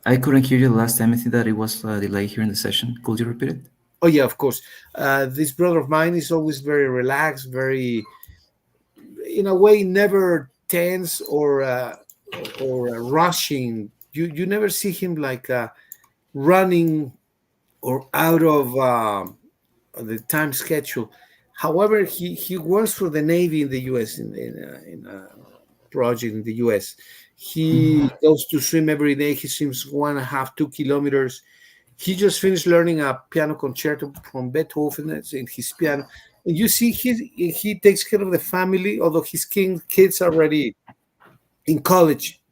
I couldn't hear you the last time. I think that it was a delay here in the session. Could you repeat it? Oh yeah, of course. This brother of mine is always very relaxed, very in a way never tense or rushing. You never see him like running or out of the time schedule. However, he works for the Navy in the U.S. In a project in the U.S. He goes to swim every day. He swims 1.5, 2 kilometers. He just finished learning a piano concerto from Beethoven in his piano. And you see, he takes care of the family, although his kids are already in college.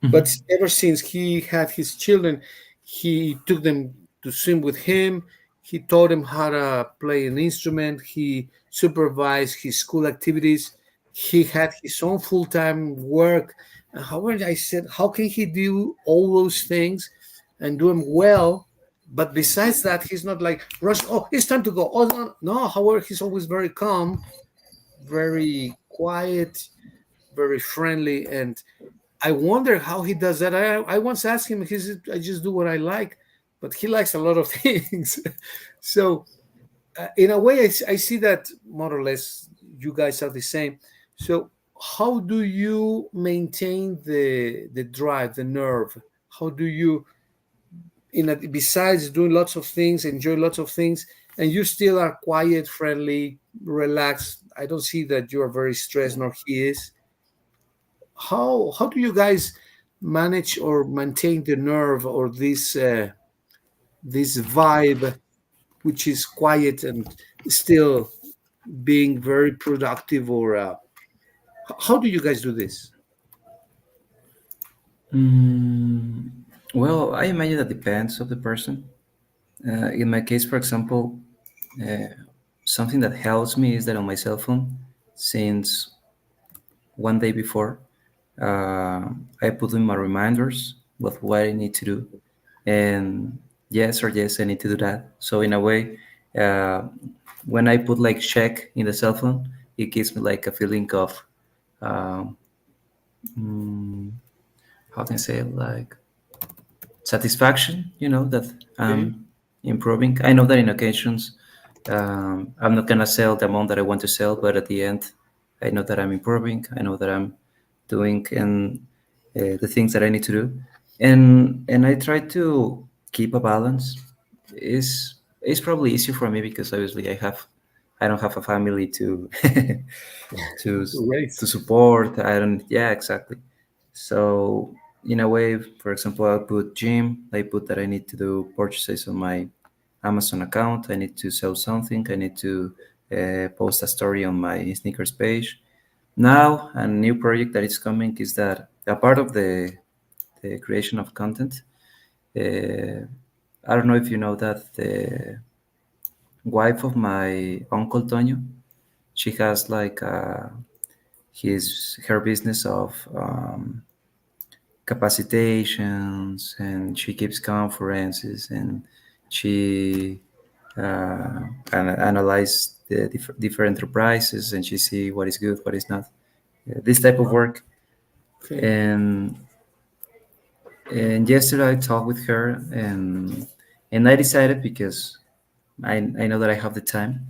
But Mhm. ever since he had his children, he took them to swim with him. He taught them how to play an instrument. He supervised his school activities. He had his own full time work. And however, I said, how can he do all those things and do them well? But besides that, he's not like rush. Oh, it's time to go. Oh no, no. However, he's always very calm, very quiet, very friendly, and I wonder how he does that. I once asked him, he said, I just do what I like. but he likes a lot of things. So in a way, I see that more or less you guys are the same. So how do you maintain the drive, the nerve? How do you, besides doing lots of things, enjoy lots of things, and you still are quiet, friendly, relaxed? I don't see that you are very stressed, nor he is. How do you guys manage or maintain the nerve or this vibe, which is quiet and still being very productive? Or how do you guys do this? Mm, well, I imagine that depends of the person. In my case, for example, uh, something that helps me is that on my cell phone, since one day before, I put in my reminders with what I need to do, and yes or yes, I need to do that. So in a way, uh, when I put like check in the cell phone, it gives me like a feeling of um, mm, how can I say it, like satisfaction, that Okay. I'm improving. I know that in occasions I'm not gonna sell the amount that I want to sell, but at the end, I know that I'm improving. I know that I'm doing and the things that I need to do, and I try to keep a balance. Is probably easier for me because obviously I don't have a family to to to Race. support. I don't. Yeah, exactly. So in a way, for example, I put gym. I put that I need to do purchases on my Amazon account. I need to sell something. I need to post a story on my sneakers page. Now, a new project that is coming is that a part of the creation of content. Uh, I don't know if you know that the wife of my uncle Toño, she has like her business of capacitations, and she gives conferences, and she analyze the different enterprises, and she see what is good, what is not. This type of work. Okay. And and yesterday I talked with her, and I decided, because I know that I have the time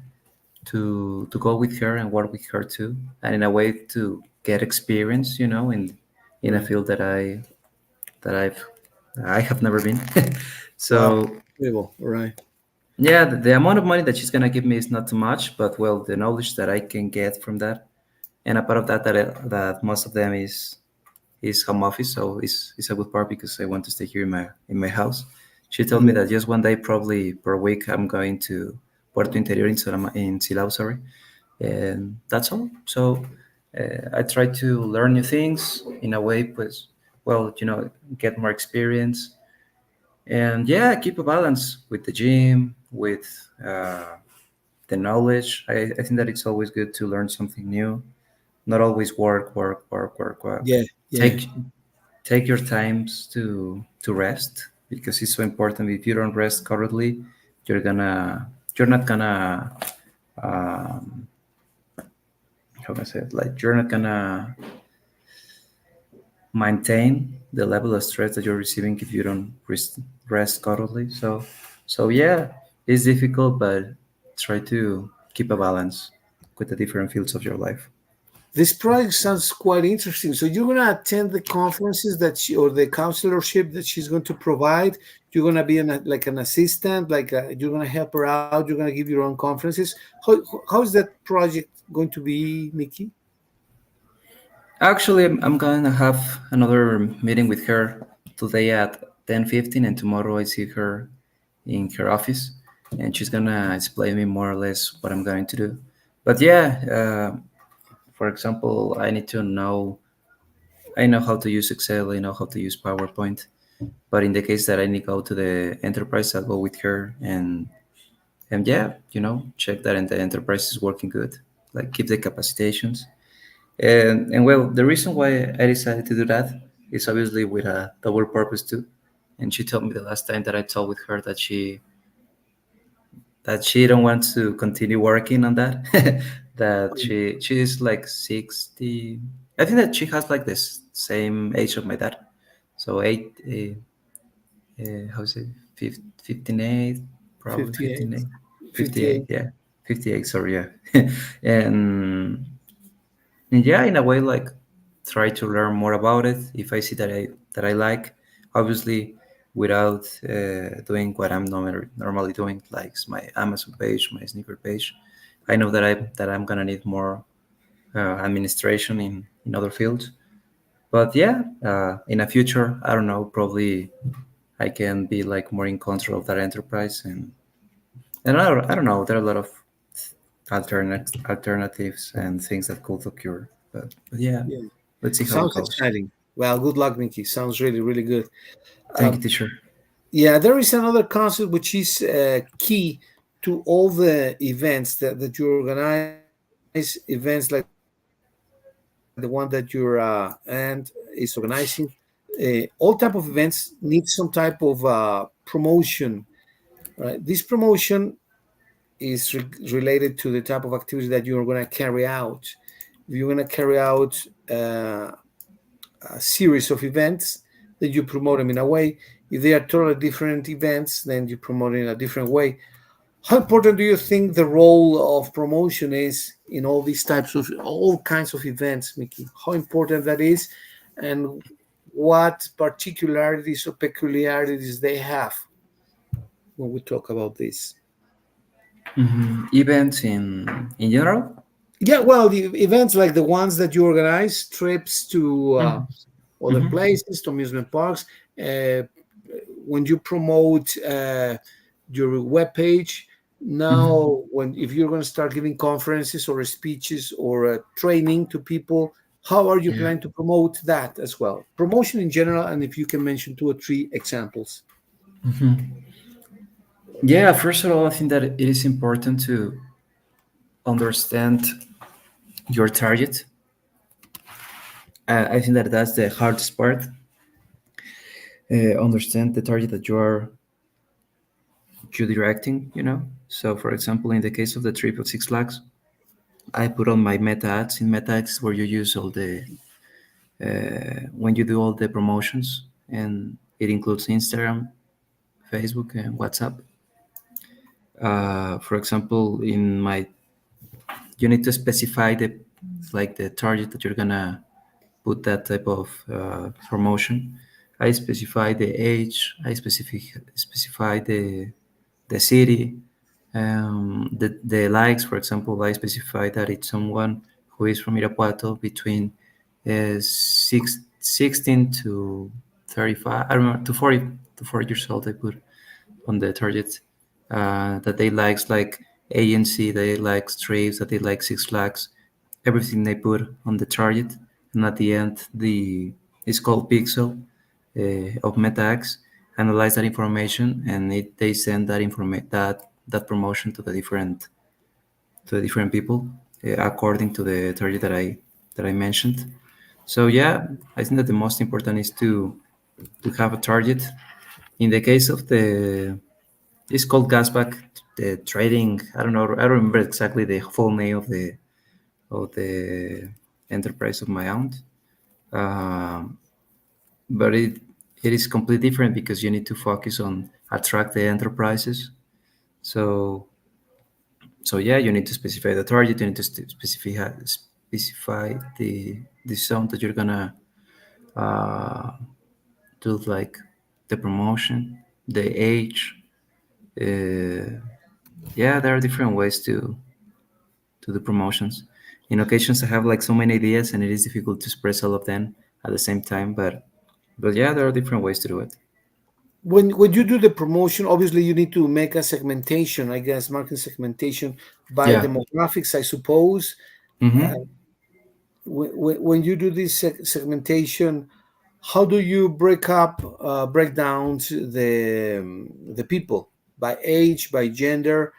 to go with her and work with her too, and in a way to get experience, in a Right. field that I have never been. Wow. So Incredible. All right. yeah, the amount of money that she's gonna give me is not too much, but well, the knowledge that I can get from that, and a part of that that most of them is home office, so it's a good part because I want to stay here in my house. She told me Yeah. that just one day, probably per week, I'm going to Puerto Interior in Silao, sorry, and that's all. So I try to learn new things in a way, pues, well, get more experience, and yeah, keep a balance with the gym, with the knowledge. I think that it's always good to learn something new, not always work, work, work, work, work. Yeah. Yeah. Take your times to rest, because it's so important. If you don't rest correctly, you're not gonna um, how can I say it? Like, you're not gonna maintain the level of stress that you're receiving if you don't rest correctly. So yeah, it's difficult, but try to keep a balance with the different fields of your life. This project sounds quite interesting. So you're going to attend the conferences or the counselorship that she's going to provide. You're going to be like an assistant, like you're going to help her out. You're going to give your own conferences. How is that project going to be, Mickey? Actually, I'm gonna have another meeting with her today at 10:15, and tomorrow I see her in her office, and she's gonna explain me more or less what I'm going to do. But yeah, for example, I know how to use Excel, I know how to use PowerPoint. But in the case that I need to go to the enterprise, I'll go with her, and yeah, check that and the enterprise is working good. Like, keep the capacitations. And well, the reason why I decided to do that is obviously with a double purpose too. And she told me the last time that I talked with her that she don't want to continue working on that. That she is like 60. I think that she has like this same age of my dad, so how's it, 58, probably 58, 58, 58, 58. yeah, 58, sorry, yeah. and yeah, in a way, like, try to learn more about it if I see that I like, obviously, without doing what I'm normally doing, like my Amazon page, my sneaker page. I know that I'm gonna need more administration in other fields. But yeah, in the future, I don't know, probably I can be like more in control of that enterprise, and I don't know, there are a lot of alternatives and things that could occur. But yeah, Yeah. let's see how it Sounds goes. exciting. Well, good luck, Mickey. Sounds really, really good. Thank you, Um, teacher. yeah, there is another concept which is key to all the events that you organize, events like the one that you're and is organizing. All type of events need some type of promotion, right? This promotion is related to the type of activity that you're going to carry out. If you're going to carry out uh, a series of events, then you promote them in a way. If they are totally different events, then you promote it in a different way. How important do you think the role of promotion is in all these types of all kinds of events, Mickey? How important that is, and what particularities or peculiarities they have when we talk about this? Events in general. Yeah, well, the events like the ones that you organize, trips to other Mm-hmm. places, to amusement parks, uh, when you promote your webpage. Mm-hmm. Now, when if you're going to start giving conferences or speeches or training to people, how are you Yeah. planning to promote that as well? Promotion in general, and if you can mention two or three examples. Yeah. First of all, I think that it is important to understand your target. I think that that's the hardest part. Understand the target that you're directing. So, for example, in the case of the trip of 6 lakhs, I put on my meta ads. In meta ads, where you use all the when you do all the promotions, and it includes Instagram, Facebook, and WhatsApp. For example, you need to specify the target that you're gonna put that type of promotion. I specify the age. I specify the city. The likes, for example, I specify that it's someone who is from Irapuato between 16 to 35. I remember to 40 years old. I put on the target that they likes like ANC, they like Straves, that they like Six Flags, everything they put on the target, and at the end the it's called pixel of MetaX analyze that information, and they send that promotion to the different people according to the target that I mentioned. So yeah, I think that the most important is to have a target. In the case of it's called Gasback, the trading. I don't remember exactly the full name of the enterprise of my aunt. Um, but it is completely different because you need to focus on attract the enterprises. So yeah, you need to specify the target. You need to specify the zone that you're gonna uh, do, like the promotion, the age. Uh, yeah, there are different ways to the promotions. In occasions, I have like so many ideas, and it is difficult to express all of them at the same time. But yeah, there are different ways to do it. When you do the promotion, obviously you need to make a segmentation, I guess, market segmentation by Yeah. demographics, I suppose. Mm-hmm. When you do this segmentation, how do you break down the people by age, by gender,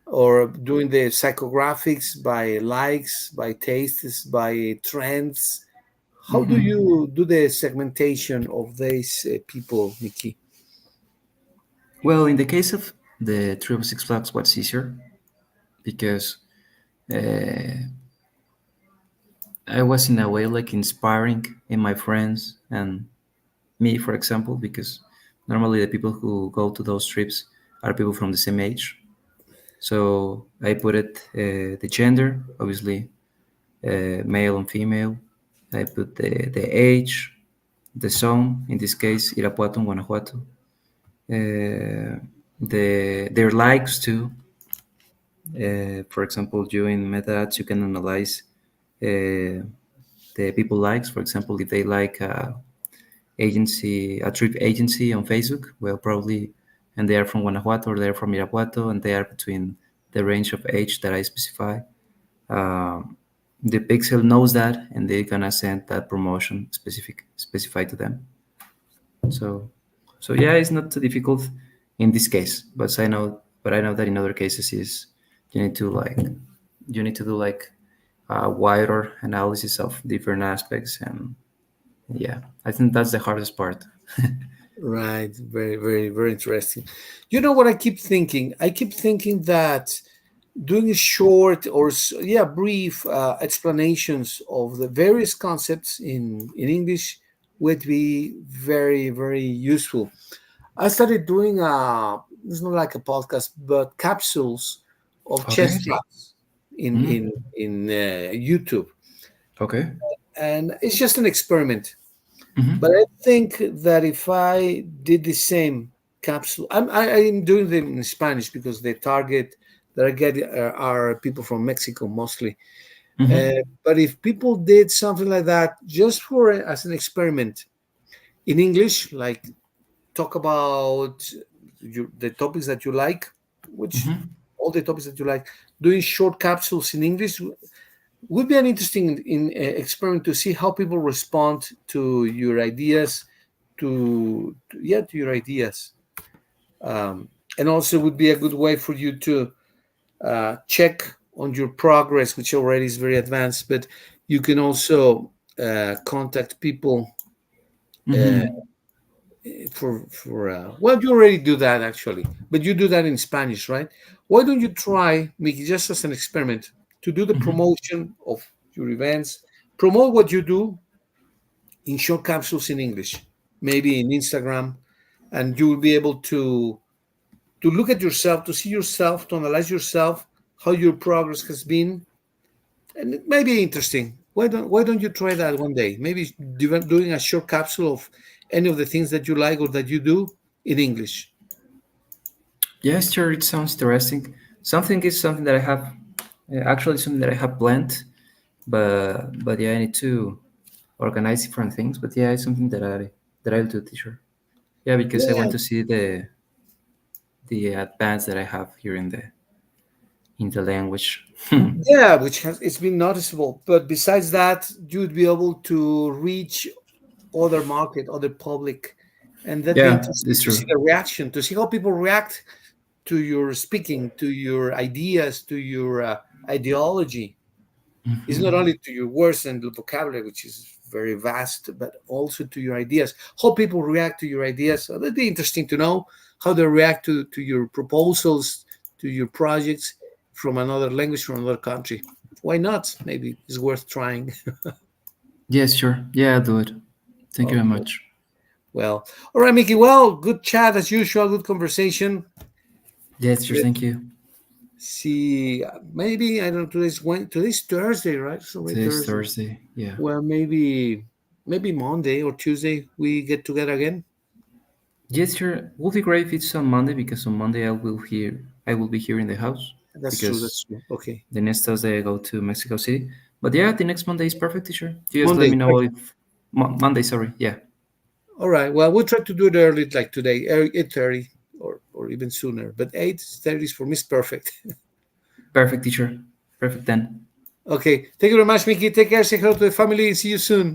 or doing the psychographics by likes, by tastes, by trends? How do Mm-hmm. you do the segmentation of these people, Nikki? Well, in the case of the 306 Flags, what's easier because uh, I was in a way like inspiring in my friends and me, for example, because Normally, the people who go to those trips are people from the same age. So I put it the gender, obviously male and female. I put the age, the zone, in this case, Irapuato and Guanajuato. Their likes too. For example, during meta ads, you can analyze the people likes. For example, if they like a trip agency on Facebook, well, probably, and they are from Guanajuato or they're from Irapuato, and they are between the range of age that I specify. Um, the pixel knows that, and they're gonna send that promotion specified to them. So, so yeah, it's not too difficult in this case, but I know that in other cases is you need to like you need to do like a wider analysis of different aspects, and yeah, I think that's the hardest part. Right. Very, very, very interesting. You know what I keep thinking? I keep thinking that doing a short or yeah, brief explanations of the various concepts in English would be very, very useful. I started doing it's not like a podcast, but capsules of chess Okay. class in Mm. YouTube, Okay. and it's just an experiment. But Hmm. I think that if I did the same capsule, I'm doing them in Spanish because the target that I get are people from Mexico mostly. Hmm. But if people did something like that just for as an experiment in English, like talk about the topics that you like, which Hmm. all the topics that you like, doing short capsules in English would be an interesting experiment to see how people respond to your ideas, yeah, to your ideas, um, and also would be a good way for you to check on your progress, which already is very advanced. But you can also contact people uh, Hmm. for well, you already do that actually, but you do that in Spanish, right? Why don't you try, Mickey, just as an experiment, to do the Hmm. promotion of your events, promote what you do in short capsules in English, maybe in Instagram, and you will be able to look at yourself, to see yourself, to analyze yourself, how your progress has been, and it may be interesting. Why don't you try that one day? Maybe doing a short capsule of any of the things that you like or that you do in English. Yes, sure. It sounds interesting. Something is something that I have actually something that I have planned, but yeah, I need to organize different things. But yeah, it's something that I'll do, teacher. Yeah, because I Yeah, want to see the advance that I have here in the language. yeah, which has it's been noticeable. But besides that, you would be able to reach other market, other public, and that'd be Yeah, interesting it's to see true. the reaction, to see how people react to your speaking, to your ideas, to your ideology. It's not only to your words and the vocabulary, which is very vast, but also to your ideas. How people react to your ideas. So that'd be interesting to know how they react to your proposals, to your projects from another language, from another country. Why not? Maybe it's worth trying. Yes, sure. Yeah, I'll do it. Thank you very Okay. much. Well, all right, Mickey. Well, good chat as usual. Good conversation. Yes, sure. Thank you. See, maybe I don't know. Today's Thursday, right? So already Today's Thursday. Thursday. Yeah. Well, maybe Monday or Tuesday we get together again. Yes, sure. Would be great if it's on Monday because on Monday I will be here in the house That's true. because That's true. Okay, the next Thursday I go to Mexico City. But yeah, the next Monday is perfect, teacher. You just let Monday. me know if Monday. Sorry. Yeah. All right. Well, we'll try to do it early, like today, 8:30 or even sooner. But 8:30 is for me is perfect. Perfect, teacher. Perfect then. Okay. Thank you very much, Mickey. Take care. Say hello to the family. See you soon.